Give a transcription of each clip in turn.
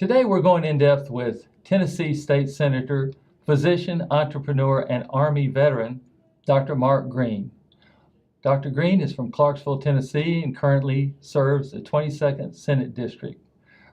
Today we're going in depth with Tennessee State Senator, physician, entrepreneur, and Army veteran, Dr. Mark Green. Dr. Green is from Clarksville, Tennessee, and currently serves the 22nd Senate District.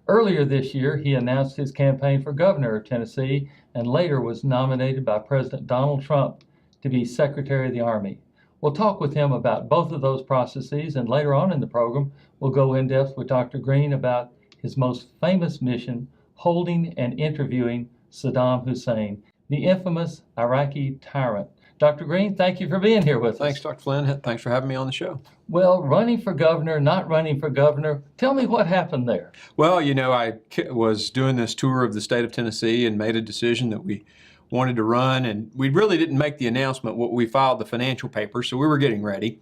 Earlier this year, he announced his campaign for governor of Tennessee and later was nominated by President Donald Trump to be Secretary of the Army. We'll talk with him about both of those processes, and later on in the program, we'll go in depth with Dr. Green about his most famous mission, holding and interviewing Saddam Hussein, the infamous Iraqi tyrant. Dr. Green, thank you for being here with us. Thanks, Dr. Flinn. Thanks for having me on the show. Well, running for governor, not running for governor, tell me what happened there. Well, I was doing this tour of the state of Tennessee and made a decision that we wanted to run, and we really didn't make the announcement. We filed the financial papers, so we were getting ready.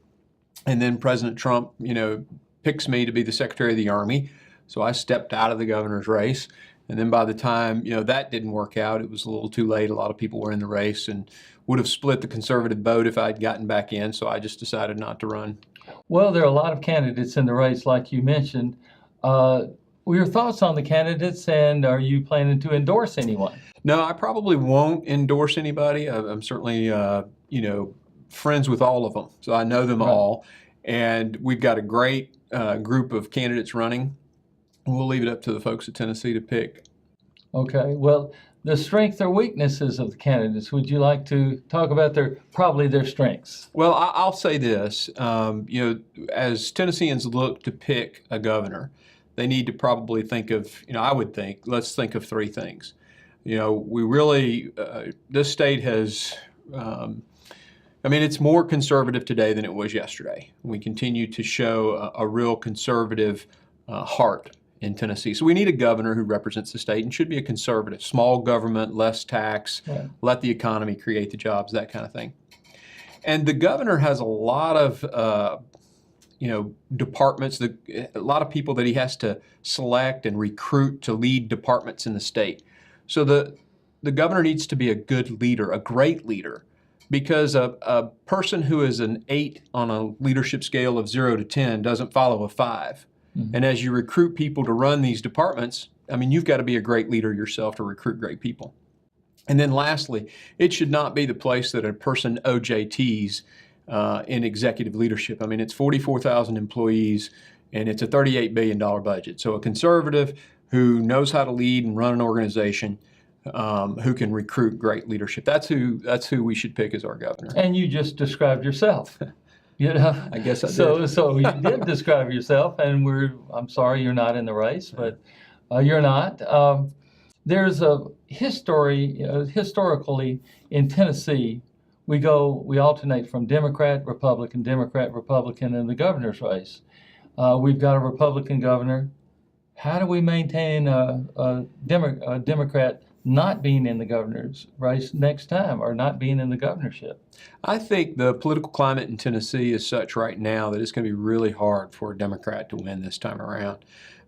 And then President Trump, picks me to be the Secretary of the Army. So I stepped out of the governor's race. And then by the time, that didn't work out, it was a little too late. A lot of people were in the race and would have split the conservative vote if I'd gotten back in. So I just decided not to run. Well, there are a lot of candidates in the race, like you mentioned. Your thoughts on the candidates, and are you planning to endorse anyone? No, I probably won't endorse anybody. I'm certainly, friends with all of them. So I know them all. And we've got a great group of candidates running. We'll leave it up to the folks at Tennessee to pick. Okay. Well, the strengths or weaknesses of the candidates, would you like to talk about their strengths? Well, I'll say this. As Tennesseans look to pick a governor, they need to probably think of, let's think of three things. We really, this state has, it's more conservative today than it was yesterday. We continue to show a real conservative heart in Tennessee. So we need a governor who represents the state and should be a conservative, small government, less tax, let the economy create the jobs, that kind of thing. And the governor has a lot of, departments, a lot of people that he has to select and recruit to lead departments in the state. So the governor needs to be a good leader, a great leader, because a person who is an 8 on a leadership scale of 0 to 10 doesn't follow a 5. And as you recruit people to run these departments, you've got to be a great leader yourself to recruit great people. And then lastly, it should not be the place that a person OJTs in executive leadership. It's 44,000 employees and it's a $38 billion budget. So a conservative who knows how to lead and run an organization, who can recruit great leadership. That's who we should pick as our governor. And you just described yourself. I guess I did. So you did describe yourself, and I'm sorry you're not in the race, but you're not. There's a historically in Tennessee, we alternate from Democrat, Republican in the governor's race. We've got a Republican governor. How do we maintain a Democrat not being in the governor's race next time, or not being in the governorship? I think the political climate in Tennessee is such right now that it's going to be really hard for a Democrat to win this time around.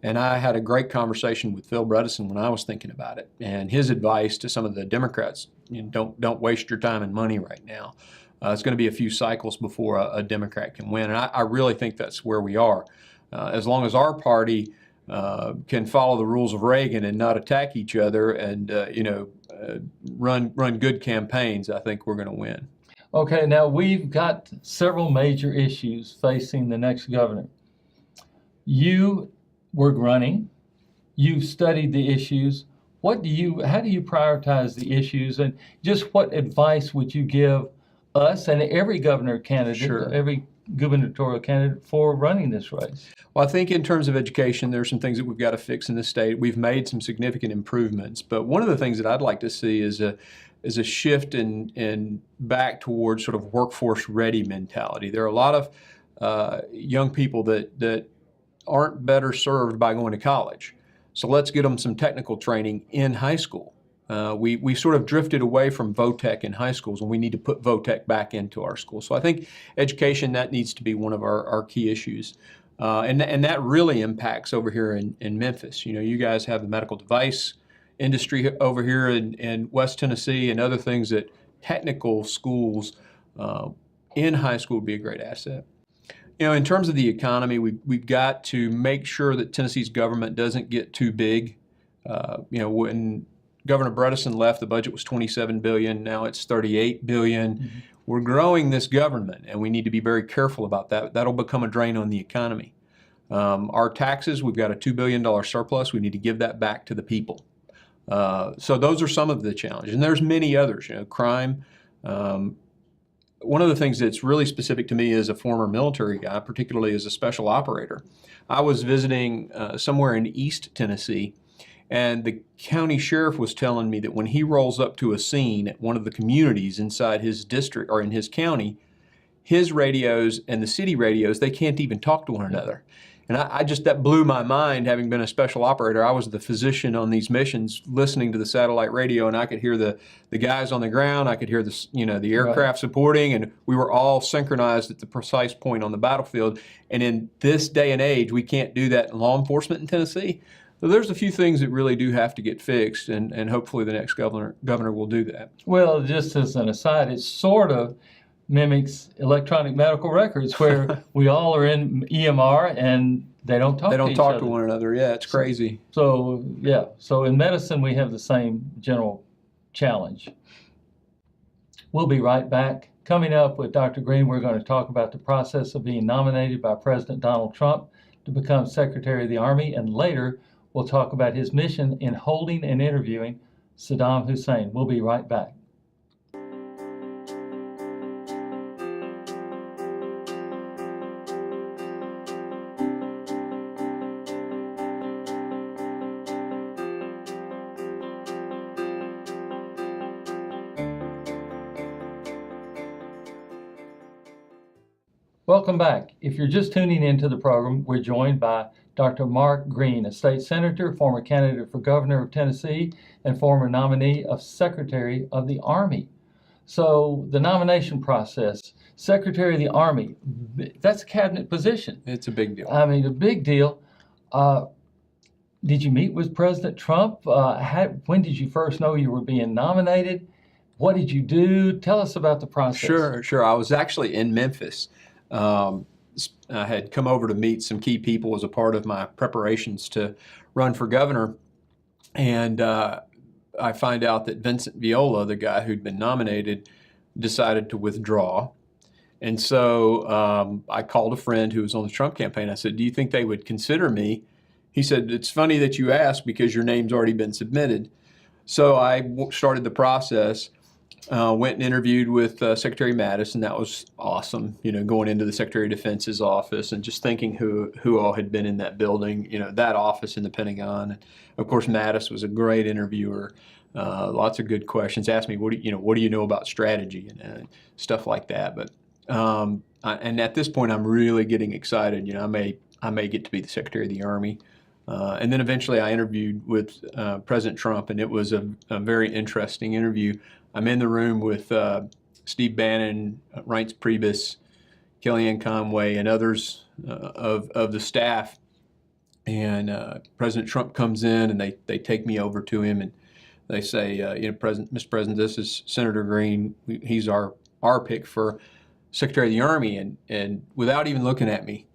And I had a great conversation with Phil Bredesen when I was thinking about it. And his advice to some of the Democrats, don't waste your time and money right now. It's going to be a few cycles before a Democrat can win. And I really think that's where we are. As long as our party can follow the rules of Reagan and not attack each other and run good campaigns, I think we're going to win. Okay, now we've got several major issues facing the next governor. You were running, you've studied the issues. How do you prioritize the issues, and just what advice would you give us and every governor candidate, every gubernatorial candidate for running this race? Well, I think in terms of education, there are some things that we've got to fix in the state. We've made some significant improvements, but one of the things that I'd like to see is a shift in back towards sort of workforce ready mentality. There are a lot of young people that aren't better served by going to college. So let's get them some technical training in high school. We sort of drifted away from VOTEC in high schools, and we need to put VOTEC back into our schools. So I think education, that needs to be one of our key issues. And that really impacts over here in Memphis. You guys have the medical device industry over here in West Tennessee and other things that technical schools in high school would be a great asset. In terms of the economy, we've got to make sure that Tennessee's government doesn't get too big. When Governor Bredesen left, the budget was $27 billion. Now it's $38 billion. Mm-hmm. We're growing this government, and we need to be very careful about that. That'll become a drain on the economy. Our taxes, we've got a $2 billion surplus. We need to give that back to the people. So those are some of the challenges, and there's many others. Crime. One of the things that's really specific to me as a former military guy, particularly as a special operator, I was visiting somewhere in East Tennessee, and the county sheriff was telling me that when he rolls up to a scene at one of the communities inside his district or in his county, his radios and the city radios, they can't even talk to one another. And that blew my mind, having been a special operator. I was the physician on these missions listening to the satellite radio, and I could hear the guys on the ground. I could hear the aircraft supporting, and we were all synchronized at the precise point on the battlefield. And in this day and age, we can't do that in law enforcement in Tennessee. So there's a few things that really do have to get fixed, and hopefully the next governor will do that. Well, just as an aside, it sort of mimics electronic medical records where we all are in EMR and they don't talk to each other. They don't talk to one another. Yeah, it's crazy. So in medicine we have the same general challenge. We'll be right back. Coming up with Dr. Green, we're going to talk about the process of being nominated by President Donald Trump to become Secretary of the Army, and later we'll talk about his mission in holding and interviewing Saddam Hussein. We'll be right back. Welcome back. If you're just tuning into the program, we're joined by Dr. Mark Green, a state senator, former candidate for governor of Tennessee, and former nominee of Secretary of the Army. So the nomination process, Secretary of the Army, that's a cabinet position. It's a big deal. I mean, a big deal. Did you meet with President Trump? When did you first know you were being nominated? What did you do? Tell us about the process. Sure. I was actually in Memphis. I had come over to meet some key people as a part of my preparations to run for governor, and I find out that Vincent Viola, the guy who'd been nominated, decided to withdraw. And so I called a friend who was on the Trump campaign. I said, "Do you think they would consider me?" He said, "It's funny that you asked because your name's already been submitted." So I started the process. Went and interviewed with Secretary Mattis, and that was awesome. Going into the Secretary of Defense's office and just thinking who all had been in that building. That office in the Pentagon. And of course, Mattis was a great interviewer. Lots of good questions. Asked me, what do you know about strategy and stuff like that. But and at this point, I'm really getting excited. I may get to be the Secretary of the Army. And then eventually I interviewed with President Trump, and it was a very interesting interview. I'm in the room with Steve Bannon, Reince Priebus, Kellyanne Conway, and others of the staff. And President Trump comes in, and they take me over to him, and they say, Mr. President, this is Senator Green. He's our pick for Secretary of the Army. And without even looking at me,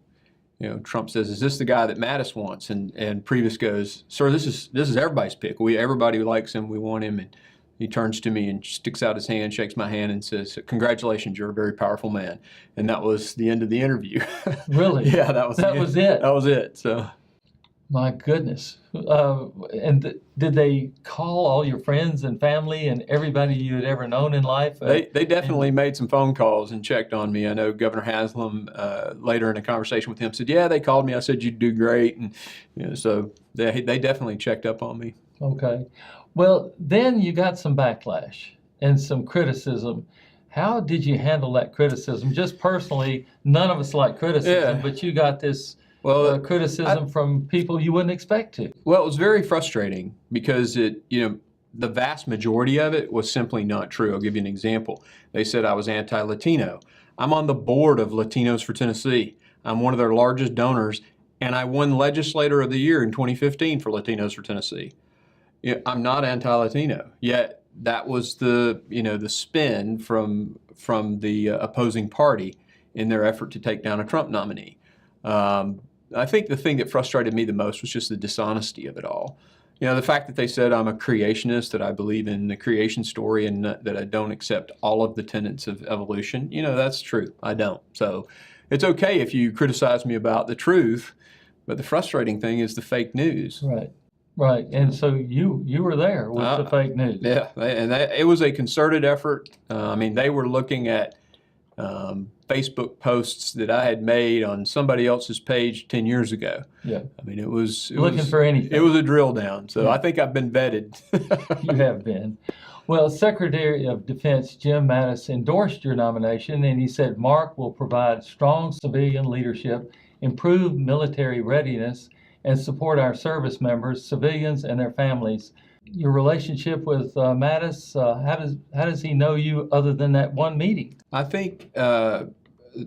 Trump says, "Is this the guy that Mattis wants?" And Priebus goes, "Sir, this is everybody's pick. Everybody likes him. We want him." And he turns to me and sticks out his hand, shakes my hand, and says, "Congratulations, you're a very powerful man." And that was the end of the interview. Really? Yeah, that was it. That was it. So, my goodness. And did they call all your friends and family and everybody you had ever known in life? They definitely made some phone calls and checked on me. I know Governor Haslam, later in a conversation with him, said, "Yeah, they called me. I said you'd do great." And so they definitely checked up on me. Okay. Well, then you got some backlash and some criticism. How did you handle that criticism? Just personally, none of us like criticism, but you got this criticism from people you wouldn't expect to. Well, it was very frustrating because the vast majority of it was simply not true. I'll give you an example. They said I was anti-Latino. I'm on the board of Latinos for Tennessee. I'm one of their largest donors, and I won Legislator of the Year in 2015 for Latinos for Tennessee. I'm not anti-Latino, yet that was the spin from the opposing party in their effort to take down a Trump nominee. I think the thing that frustrated me the most was just the dishonesty of it all. You know, the fact that they said I'm a creationist, that I believe in the creation story, and that I don't accept all of the tenets of evolution, you know, that's true. I don't. So it's okay if you criticize me about the truth, but the frustrating thing is the fake news. Right. Right. And so you were there with the fake news. Yeah, it was a concerted effort. I mean, they were looking at Facebook posts that I had made on somebody else's page 10 years ago. Yeah. I mean, it was looking for anything. It was a drill down. So Yeah. I think I've been vetted. You have been. Well, Secretary of Defense Jim Mattis endorsed your nomination, and he said Mark will provide strong civilian leadership, improve military readiness, and support our service members, civilians, and their families. Your relationship with Mattis, how does he know you other than that one meeting? I think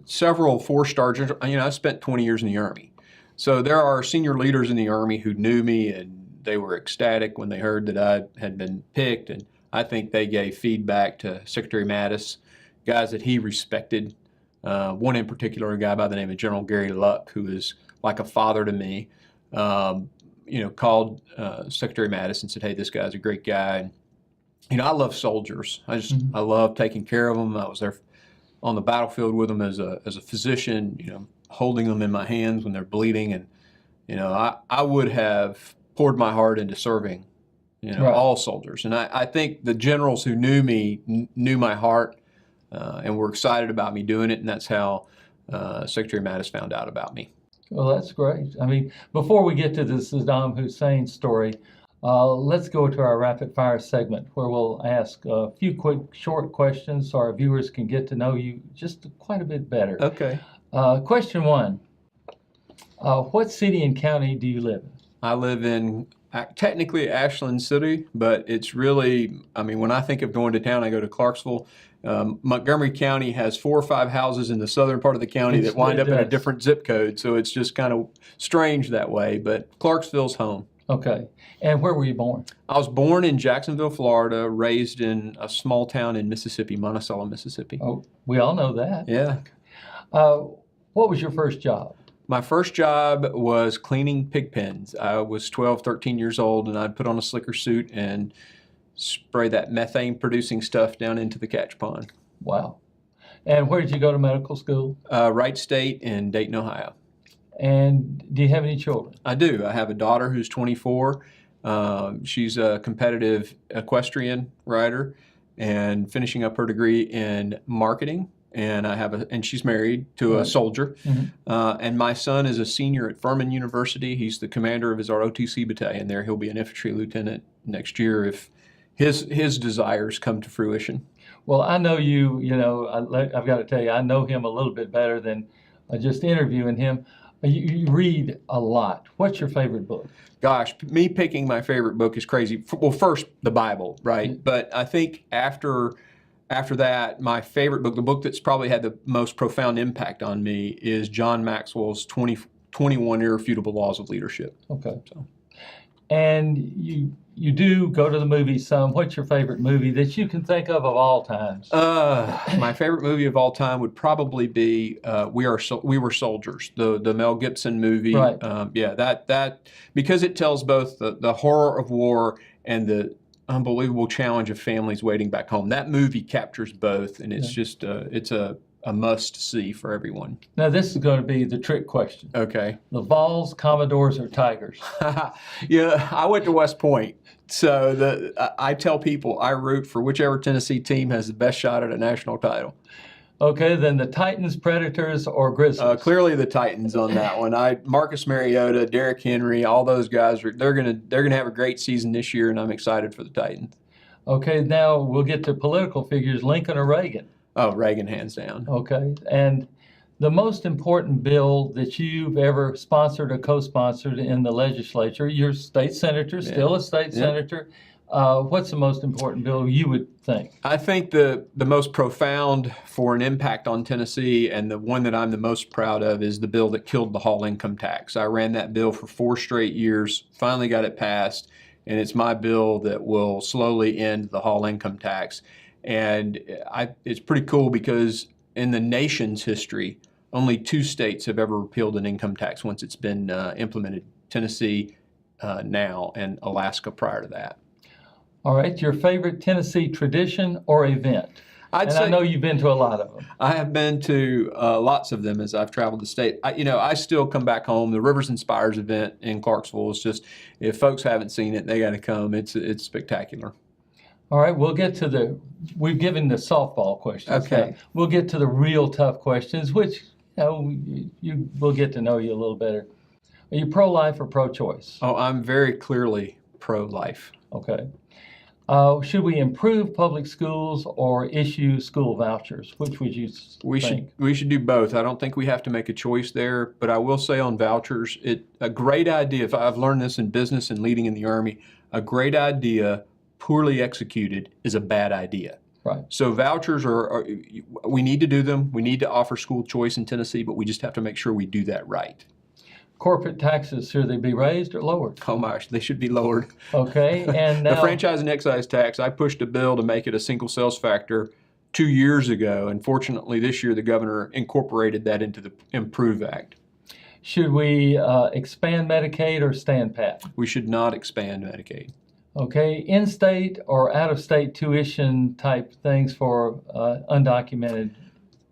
several four-star generals. You know, I spent 20 years in the Army. So there are senior leaders in the Army who knew me, and they were ecstatic when they heard that I had been picked. And I think they gave feedback to Secretary Mattis, guys that he respected. One in particular, a guy by the name of General Gary Luck, who is like a father to me. You know, called Secretary Mattis and said, "Hey, this guy's a great guy." And, you know, I love soldiers. I love taking care of them. I was there on the battlefield with them as a physician. You know, holding them in my hands when they're bleeding, and you know, I would have poured my heart into serving, you know, Right. all soldiers. And I think the generals who knew me knew my heart and were excited about me doing it, and that's how Secretary Mattis found out about me. Well, that's great. I mean, before we get to the Saddam Hussein story, let's go to our rapid fire segment where we'll ask a few quick, short questions so our viewers can get to know you just quite a bit better. Okay. Question one, what city and county do you live in? I live in technically Ashland City, but it's really, I mean, when I think of going to town, I go to Clarksville. Montgomery County has 4 or 5 houses in the southern part of the county that wind up in a different zip code, so it's just kind of strange that way, but Clarksville's home. Okay. And where were you born? I was born in Jacksonville, Florida, raised in a small town in Mississippi, Monticello, Mississippi. Oh, we all know that. Yeah. What was your first job? My first job was cleaning pig pens. I was 12, 13 years old, and I'd put on a slicker suit and spray that methane-producing stuff down into the catch pond. Wow. And where did you go to medical school? Wright State in Dayton, Ohio. And do you have any children? I do. I have a daughter who's 24. She's a competitive equestrian rider and finishing up her degree in marketing. And and she's married to a soldier. Mm-hmm. And my son is a senior at Furman University. He's the commander of his ROTC battalion there. He'll be an infantry lieutenant next year if his desires come to fruition. Well, I know you know, I've got to tell you, I know him a little bit better than just interviewing him. You read a lot. What's your favorite book? Gosh, me picking my favorite book is crazy. Well, first, the Bible, right? Mm-hmm. But I think after that, my favorite book, the book that's probably had the most profound impact on me, is John Maxwell's 21 Irrefutable Laws of Leadership. Okay. So. And you do go to the movies some. What's your favorite movie that you can think of all times? My favorite movie of all time would probably be We Were Soldiers, the Mel Gibson movie. Right. Yeah, that because it tells both the horror of war and the unbelievable challenge of families waiting back home. That movie captures both, and it's just it's a must-see for everyone. Now, this is going to be the trick question. Okay. The Vols, Commodores, or Tigers? Yeah, I went to West Point. So I tell people I root for whichever Tennessee team has the best shot at a national title. Okay, then the Titans, Predators, or Grizzlies? Clearly the Titans on that one. Marcus Mariota, Derrick Henry, all those guys they're gonna have a great season this year, and I'm excited for the Titans. Okay, now we'll get to political figures, Lincoln or Reagan. Oh, Reagan, hands down. Okay, and the most important bill that you've ever sponsored or co-sponsored in the legislature, you're a state senator, still a state senator. What's the most important bill you would think? I think the most profound for an impact on Tennessee, and the one that I'm the most proud of, is the bill that killed the Hall income tax. I ran that bill for 4 straight years, finally got it passed, and it's my bill that will slowly end the Hall income tax. And it's pretty cool because in the nation's history, only 2 states have ever repealed an income tax once it's been implemented, Tennessee now, and Alaska prior to that. All right, your favorite Tennessee tradition or event? I'd And say I know you've been to a lot of them. I have been to lots of them as I've traveled the state. I still come back home. The Rivers and Spires event in Clarksville is just, if folks haven't seen it, they got to come. It's spectacular. All right, we've given the softball questions. Okay. Now, we'll get to the real tough questions, which we'll get to know you a little better. Are you pro-life or pro-choice? Oh, I'm very clearly pro-life. Okay. Should we improve public schools or issue school vouchers? Which would you think? We should do both. I don't think we have to make a choice there, but I will say on vouchers, a great idea. If I've learned this in business and leading in the Army, a great idea poorly executed is a bad idea. Right. So vouchers we need to do them. We need to offer school choice in Tennessee, but we just have to make sure we do that right. Corporate taxes, should they be raised or lowered? Oh my gosh, they should be lowered. Okay, and now, The franchise and excise tax, I pushed a bill to make it a single sales factor 2 years ago, and fortunately this year the governor incorporated that into the Improve Act. should we expand Medicaid or stand pat? We should not expand Medicaid. Okay, in-state or out-of-state tuition type things for undocumented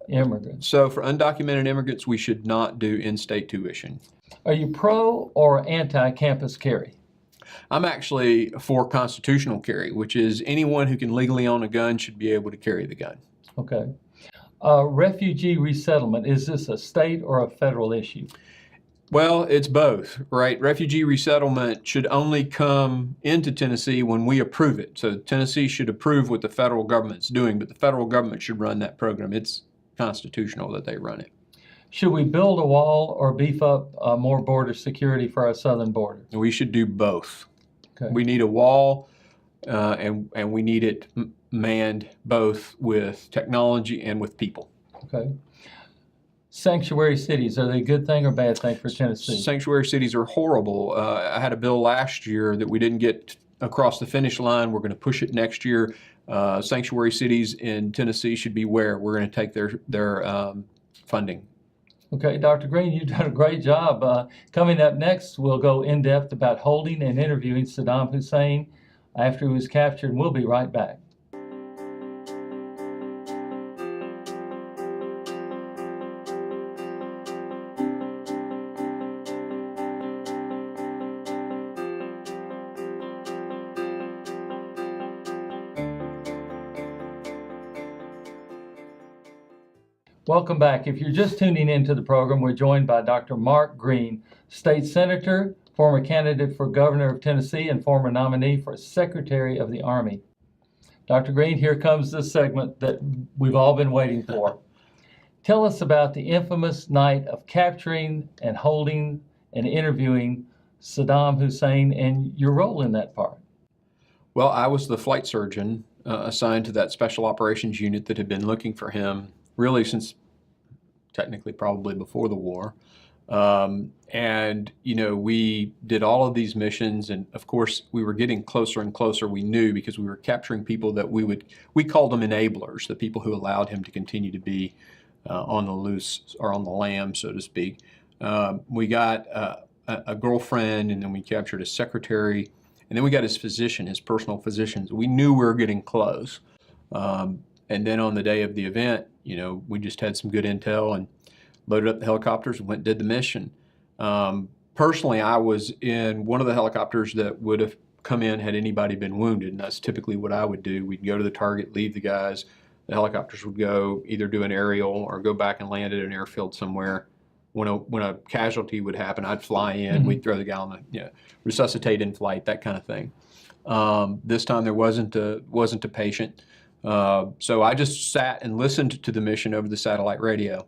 immigrants. So for undocumented immigrants, we should not do in-state tuition. Are you pro or anti-campus carry? I'm actually for constitutional carry, which is anyone who can legally own a gun should be able to carry the gun. Okay. Refugee resettlement, is this a state or a federal issue? Well, it's both, right? Refugee resettlement should only come into Tennessee when we approve it. So Tennessee should approve what the federal government's doing, but the federal government should run that program. It's constitutional that they run it. Should we build a wall or beef up more border security for our southern border? We should do both. Okay. We need a wall, and we need it manned both with technology and with people. Okay. Sanctuary cities, are they a good thing or bad thing for Tennessee? Sanctuary cities are horrible. I had a bill last year that we didn't get across the finish line. We're going to push it next year. Sanctuary cities in Tennessee should be where we're going to take their funding. Okay, Dr. Green, you've done a great job. Coming up next, we'll go in depth about holding and interviewing Saddam Hussein after he was captured, and we'll be right back. Welcome back. If you're just tuning into the program, we're joined by Dr. Mark Green, State Senator, former candidate for Governor of Tennessee, and former nominee for Secretary of the Army. Dr. Green, here comes the segment that we've all been waiting for. Tell us about the infamous night of capturing and holding and interviewing Saddam Hussein and your role in that part. Well, I was the flight surgeon assigned to that special operations unit that had been looking for him really since technically probably before the war. And, we did all of these missions, and of course we were getting closer and closer. We knew because we were capturing people that we called them enablers, the people who allowed him to continue to be on the loose or on the lam, so to speak. We got a girlfriend, and then we captured his secretary, and then we got his physician, his personal physician. We knew we were getting close. And then on the day of the event, we just had some good intel and loaded up the helicopters and went and did the mission. Personally, I was in one of the helicopters that would have come in had anybody been wounded, and that's typically what I would do. We'd go to the target, leave the guys. The helicopters would go either do an aerial or go back and land at an airfield somewhere. When a casualty would happen, I'd fly in. We'd throw the guy on the resuscitate in flight, that kind of thing. This time there wasn't a patient. So I just sat and listened to the mission over the satellite radio,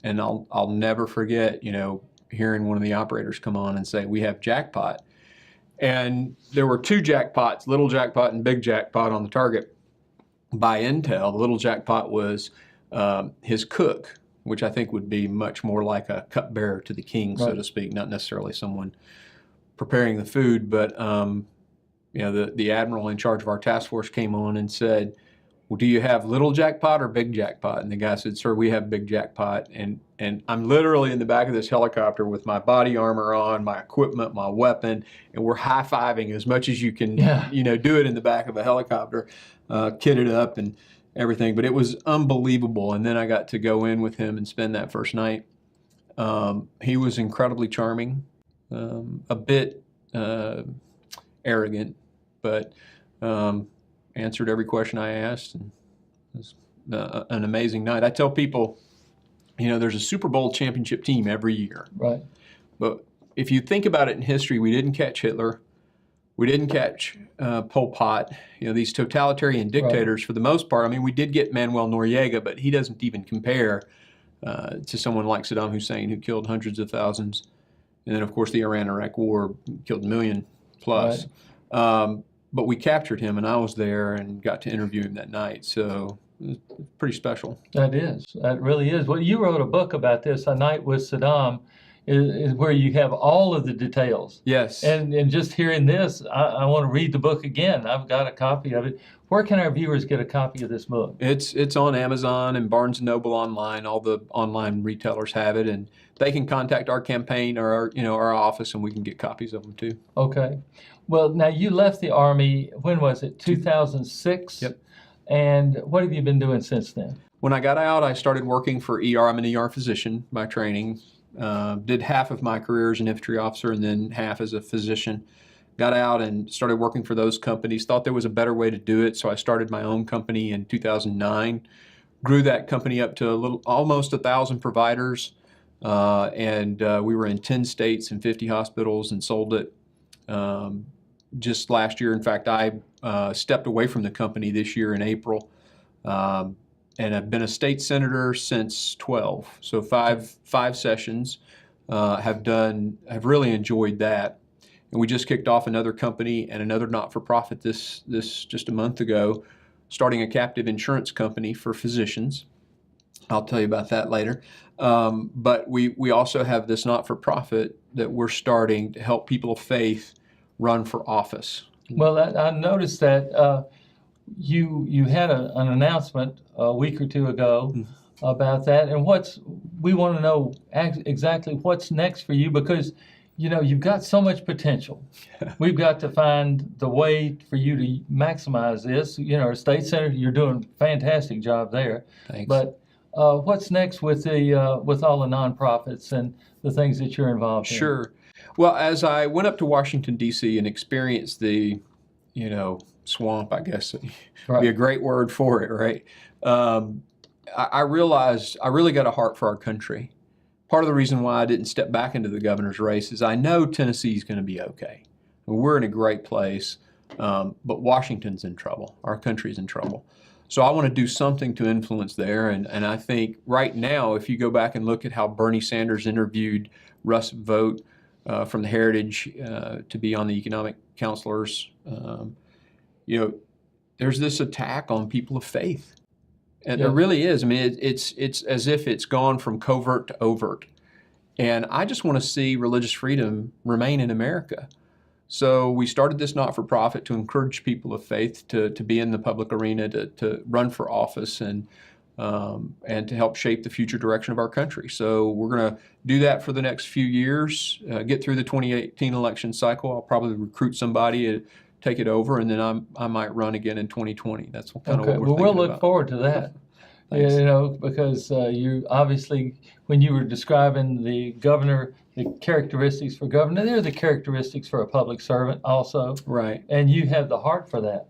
and I'll never forget, hearing one of the operators come on and say, "We have jackpot," and there were two jackpots, little jackpot and big jackpot on the target. By intel, the little jackpot was his cook, which I think would be much more like a cupbearer to the king, so to speak, not necessarily someone preparing the food, but the admiral in charge of our task force came on and said, well, do you have little jackpot or big jackpot? And the guy said, sir, we have big jackpot. And I'm literally in the back of this helicopter with my body armor on, my equipment, my weapon, and we're high-fiving as much as you can, do it in the back of a helicopter, kitted up and everything. But it was unbelievable. And then I got to go in with him and spend that first night. He was incredibly charming, a bit arrogant, but answered every question I asked, and it was an amazing night. I tell people, there's a Super Bowl championship team every year. Right. But if you think about it in history, we didn't catch Hitler. We didn't catch Pol Pot. These totalitarian dictators, for the most part. I mean, we did get Manuel Noriega, but he doesn't even compare to someone like Saddam Hussein, who killed hundreds of thousands. And then, of course, the Iran-Iraq War killed 1 million plus. Right. But we captured him, and I was there and got to interview him that night. So it was pretty special. That is. That really is. Well, you wrote a book about this, A Night with Saddam, is where you have all of the details. Yes. And just hearing this, I want to read the book again. I've got a copy of it. Where can our viewers get a copy of this book? It's on Amazon and Barnes & Noble online. All the online retailers have it, and they can contact our campaign or our office, and we can get copies of them too. Okay. Well, now you left the Army, when was it, 2006? Yep. And what have you been doing since then? When I got out, I started working for ER. I'm an ER physician by training. Did half of my career as an infantry officer and then half as a physician. Got out and started working for those companies. Thought there was a better way to do it, so I started my own company in 2009. Grew that company up to almost 1,000 providers, and we were in 10 states and 50 hospitals and sold it just last year. In fact, I stepped away from the company this year in April, and I've been a state senator since 12. So five sessions. Have really enjoyed that. And we just kicked off another company and another not-for-profit this just a month ago, starting a captive insurance company for physicians. I'll tell you about that later. But we also have this not-for-profit that we're starting to help people of faith run for office. Well, I noticed that you had an announcement a week or two ago about that, and we want to know exactly what's next for you, because you've got so much potential. We've got to find the way for you to maximize this. As state senator, you're doing a fantastic job there. Thanks. But what's next with with all the nonprofits and the things that you're involved in? Sure. Well, as I went up to Washington, D.C. and experienced the, swamp, I guess would be a great word for it, right? I realized I really got a heart for our country. Part of the reason why I didn't step back into the governor's race is I know Tennessee's going to be okay. We're in a great place, but Washington's in trouble. Our country's in trouble. So I want to do something to influence there, and I think right now, if you go back and look at how Bernie Sanders interviewed Russ Vought from the Heritage to be on the economic counselors, there's this attack on people of faith. And there really is. I mean, it's as if it's gone from covert to overt. And I just want to see religious freedom remain in America. So we started this not-for-profit to encourage people of faith to be in the public arena, to run for office, and to help shape the future direction of our country. So we're going to do that for the next few years, get through the 2018 election cycle. I'll probably recruit somebody, take it over, and then I might run again in 2020. That's kind of what we're thinking we'll look about. forward to that. Because you obviously, when you were describing the governor, the characteristics for governor, they're the characteristics for a public servant also. Right. And you have the heart for that.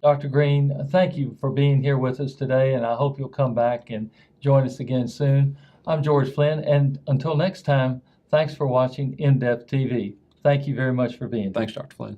Dr. Green, thank you for being here with us today, and I hope you'll come back and join us again soon. I'm George Flinn, and until next time, thanks for watching In-Depth TV. Thank you very much for being here. Thanks, Dr. Flinn.